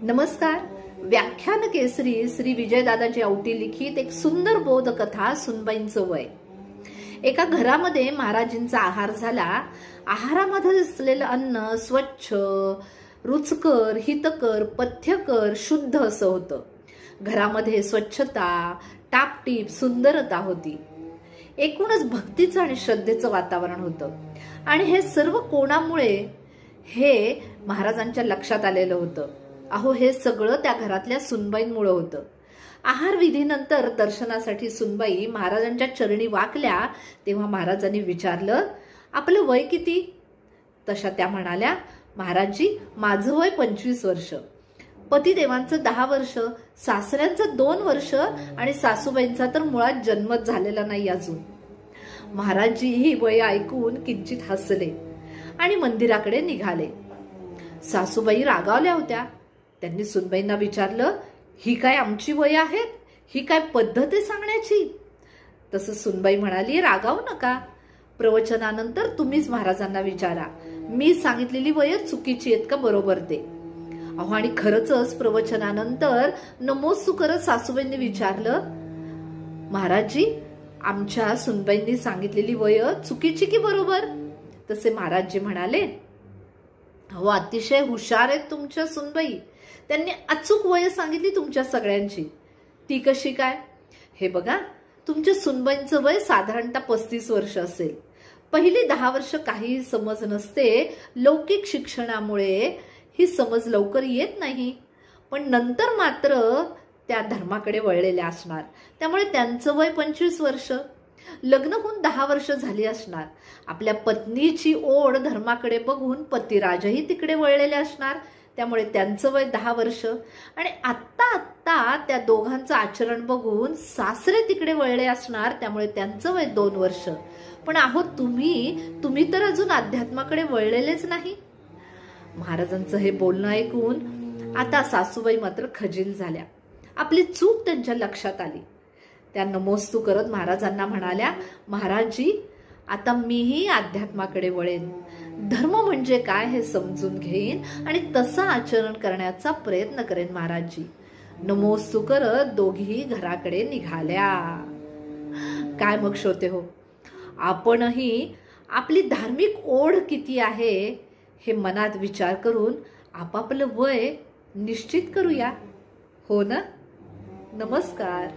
नमस्कार. व्याख्यान केसरी श्री विजयदादाजी औटी लिखित एक सुंदर बोध कथा सुनबाईंचं वय. एका घरामध्ये महाराजींचा आहार झाला. आहारामध्ये असलेलं अन्न स्वच्छ, रुचकर, हितकर, पथ्यकर, शुद्ध असं होतं. घरामध्ये स्वच्छता, टापटीप, सुंदरता होती. एकूणच भक्तीचं आणि श्रद्धेचं वातावरण होतं. आणि हे सर्व कोणामुळे हे महाराजांच्या लक्षात आलेलं होतं. अहो, हे सगळं त्या घरातल्या सुनबाईंमुळे होतं. आहार विधीनंतर दर्शनासाठी सुनबाई महाराजांच्या चरणी वाकल्या. तेव्हा महाराजांनी विचारलं, आपलं वय किती? तशा त्या म्हणाल्या, महाराजजी, माझं वय 25 वर्ष, पतिदेवांचं 10 वर्ष, सासऱ्यांचं 2 वर्ष आणि सासूबाईंचा तर मुळात जन्मच झालेला नाही अजून. महाराजजी ही वय ऐकून किंचित हसले आणि मंदिराकडे निघाले. सासूबाई रागावल्या होत्या. त्यांनी सुनबाईंना विचारलं, ही काय आमची वय आहेत? ही काय पद्धत आहे सांगण्याची? तसं सुनबाई म्हणाली, रागावू नका. प्रवचनानंतर तुम्हीच महाराजांना विचारा, मी सांगितलेली वय चुकीची आहेत का बरोबर ते. अहो, आणि खरंच प्रवचनानंतर नमोस्तु करत सासूबाईंनी विचारलं, महाराजजी, आमच्या सुनबाईंनी सांगितलेली वय चुकीची की बरोबर? तसे महाराजजी म्हणाले, अहो, अतिशय हुशार आहेत तुमच्या सुनबाई. त्यांनी अचूक वय सांगितली तुमच्या सगळ्यांची. ती कशी काय? हे बघा, तुमच्या सुनबाईंचं वय साधारणतः 35 वर्ष असेल. पहिली 10 वर्ष काही समज नसते. लौकिक शिक्षणामुळे ही समज लवकर येत नाही. पण नंतर मात्र त्या धर्माकडे वळलेल्या असणार. त्यामुळे त्यांचं वय 25 वर्ष. लग्न होऊन 10 वर्ष झाली असणार. आपल्या पत्नीची ओढ धर्माकडे बघून पतिराजही तिकडे वळलेले असणार. त्यामुळे त्यांचं वय 10 वर्ष. आणि आत्ता त्या दोघांचं आचरण बघून सासरे तिकडे वळले असणार. त्यामुळे त्यांचं वय 2 वर्ष. पण आहो, तुम्ही तर अजून अध्यात्माकडे वळलेलेच नाही. महाराजांचं हे बोलणं ऐकून आता सासूबाई मात्र खजील झाल्या. आपली चूक त्यांच्या लक्षात आली. त्या नमोस्तु करत महाराजांना म्हणाल्या, महाराजजी, आता मीही अध्यात्माकडे वळेन. धर्म म्हणजे काय हे समजून घेईन आणि तसं आचरण करण्याचा प्रयत्न करेन महाराजजी. नमोस्तु करत दोघीही घराकडे निघाल्या. काय मग श्रोते हो, आपणही आपली धार्मिक ओढ किती आहे हे मनात विचार करून आपापलं वय निश्चित करूया, हो ना? नमस्कार.